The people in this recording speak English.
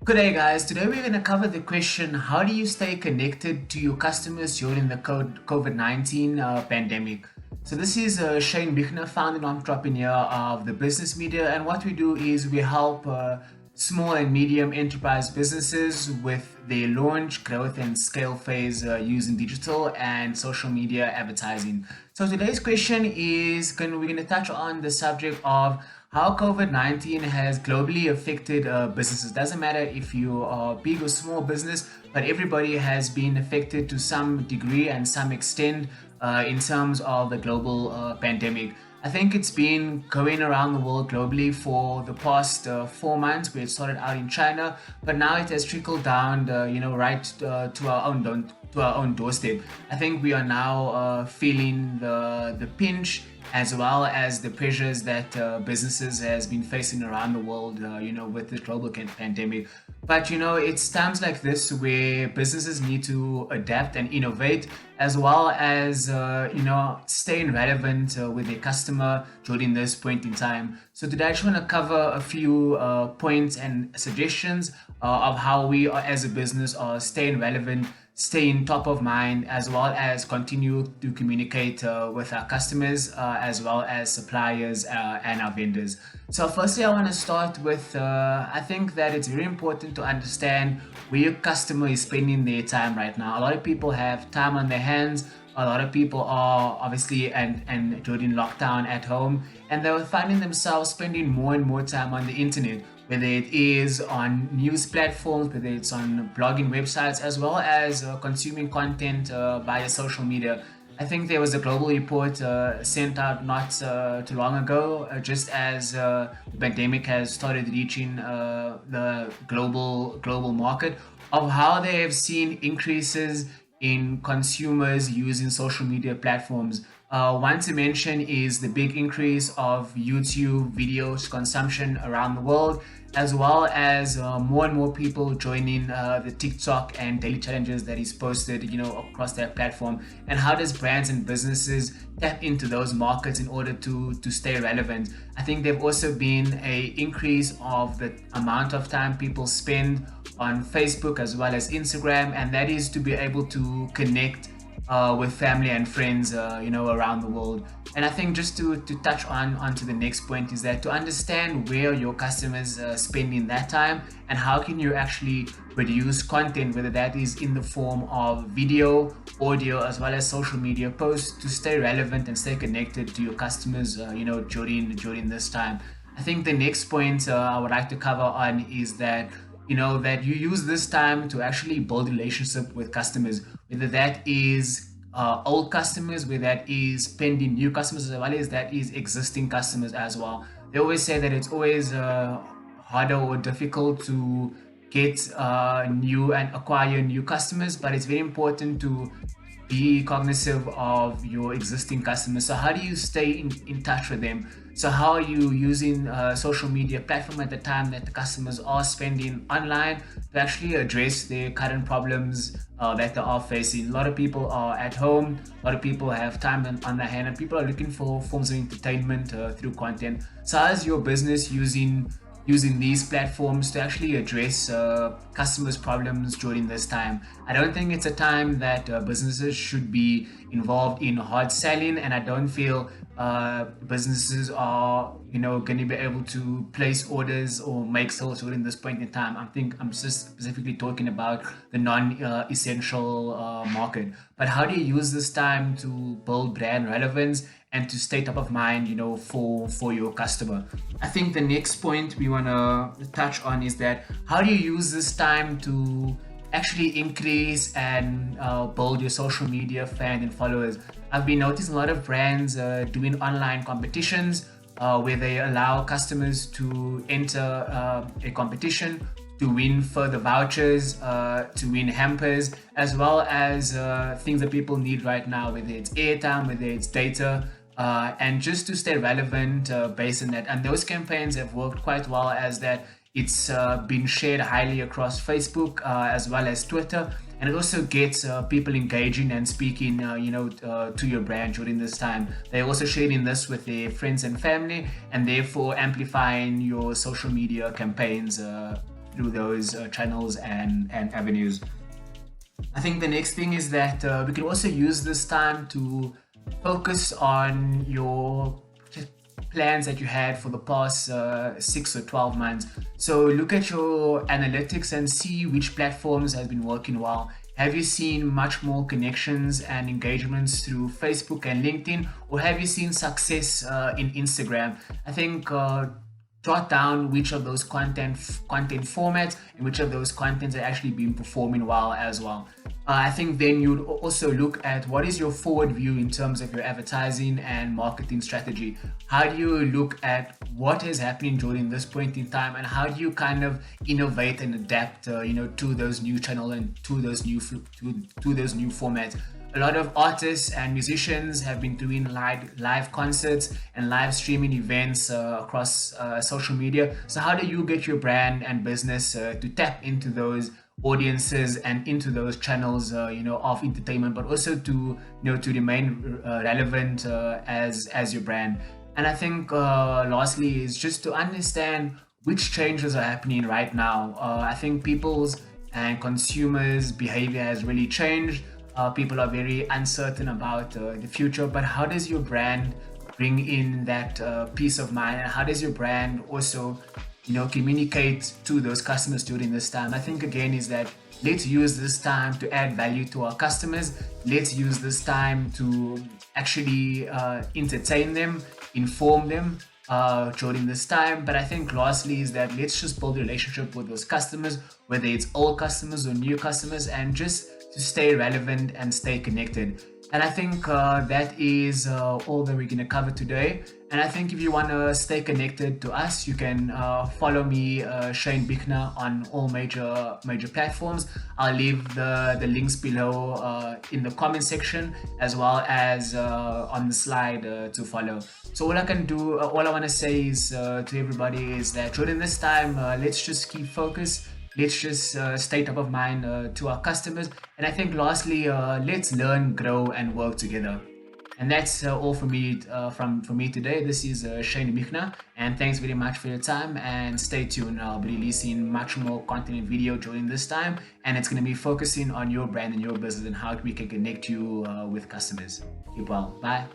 Good day, guys. Today we're going to cover the question: how do you stay connected to your customers during the COVID 19 pandemic? So, this is Shane Biegnaar, founder and entrepreneur of the Bizniz Media. And what we do is we help small and medium enterprise businesses with their launch, growth, and scale phase using digital and social media advertising. So, today's question is we're going to touch on the subject of how COVID 19 has globally affected businesses. Doesn't matter if you are big or small business, but everybody has been affected to some degree and some extent in terms of the global pandemic. I think it's been going around the world globally for the past 4 months. We had started out in China, but now it has trickled down, right to our own doorstep. I think we are now feeling the pinch as well as the pressures that businesses has been facing around the world, with this global pandemic. But it's times like this where businesses need to adapt and innovate, as well as staying relevant with their customer during this point in time. So today I just want to cover a few points and suggestions of how we are, as a business, are staying relevant, staying top of mind, as well as continue to communicate with our customers, as well as suppliers and our vendors. So firstly, I want to start with I think that it's very important to understand where your customer is spending their time right now. A lot of people have time on their hands. A lot of people are obviously and during lockdown at home, and they're finding themselves spending more and more time on the internet, whether it is on news platforms, whether it's on blogging websites, as well as consuming content via social media. I think there was a global report sent out not too long ago, just as the pandemic has started reaching the global market, of how they have seen increases in consumers using social media platforms. One to mention is the big increase of YouTube videos consumption around the world, as well as more and more people joining the TikTok and daily challenges that is posted, across that platform. And how does brands and businesses tap into those markets in order to stay relevant? I think there've also been a increase of the amount of time people spend on Facebook as well as Instagram, and that is to be able to connect with family and friends, around the world. And I think just to touch onto the next point is that to understand where your customers spending that time, and how can you actually produce content, whether that is in the form of video, audio, as well as social media posts, to stay relevant and stay connected to your customers, during this time. I think the next point I would like to cover on is that that you use this time to actually build relationship with customers, whether that is old customers, whether that is pending new customers, as well as that is existing customers as well. They always say that it's always harder or difficult to get new and acquire new customers, but it's very important to be cognizant of your existing customers. So how do you stay in touch with them? So how are you using social media platform at the time that the customers are spending online to actually address their current problems that they are facing? A lot of people are at home, a lot of people have time on their hand, and people are looking for forms of entertainment through content. So how is your business using these platforms to actually address customers' problems during this time? I don't think it's a time that businesses should be involved in hard selling, and I don't feel businesses are, going to be able to place orders or make sales during this point in time. I'm just specifically talking about the non-essential market. But how do you use this time to build brand relevance and to stay top of mind, for your customer? I think the next point we want to touch on is that how do you use this time to actually increase and build your social media fan and followers? I've been noticing a lot of brands doing online competitions where they allow customers to enter a competition to win further vouchers, to win hampers, as well as things that people need right now, whether it's airtime, whether it's data, and just to stay relevant based on that. And those campaigns have worked quite well, as that it's been shared highly across Facebook as well as Twitter, and it also gets people engaging and speaking, to your brand during this time. They're also sharing this with their friends and family, and therefore amplifying your social media campaigns through those channels and avenues. I think the next thing is that we can also use this time to focus on your plans that you had for the past 6 or 12 months. So look at your analytics and see which platforms has been working well. Have you seen much more connections and engagements through Facebook and LinkedIn, or have you seen success in Instagram? I think jot down which of those content formats and which of those contents are actually been performing well as well. I think then you'd also look at what is your forward view in terms of your advertising and marketing strategy. How do you look at what is happening during this point in time, and how do you kind of innovate and adapt, to those new channels and to those new formats. A lot of artists and musicians have been doing live concerts and live streaming events across social media. So how do you get your brand and business to tap into those audiences and into those channels, of entertainment, but also to remain relevant as your brand? And I think lastly is just to understand which changes are happening right now. I think people's and consumers' behavior has really changed. People are very uncertain about the future, but how does your brand bring in that peace of mind, and how does your brand also communicate to those customers during this time? I think again is that let's use this time to add value to our customers. Let's use this time to actually entertain them, inform them during this time. But I think lastly is that let's just build a relationship with those customers, whether it's old customers or new customers, and just to stay relevant and stay connected. And I think that is all that we're going to cover today. And I think if you want to stay connected to us, you can follow me, Shane Biegnaar, on all major platforms. I'll leave the links below in the comment section, as well as on the slide to follow. So all I want to say is to everybody is that during this time, let's just keep focused. Let's just stay top of mind to our customers. And I think lastly, let's learn, grow, and work together. And that's all for me from me today. This is Shane Biegnaar, and thanks very much for your time. And stay tuned. I'll be releasing much more content and video during this time, and it's going to be focusing on your brand and your business and how we can connect you with customers. Keep well. Bye.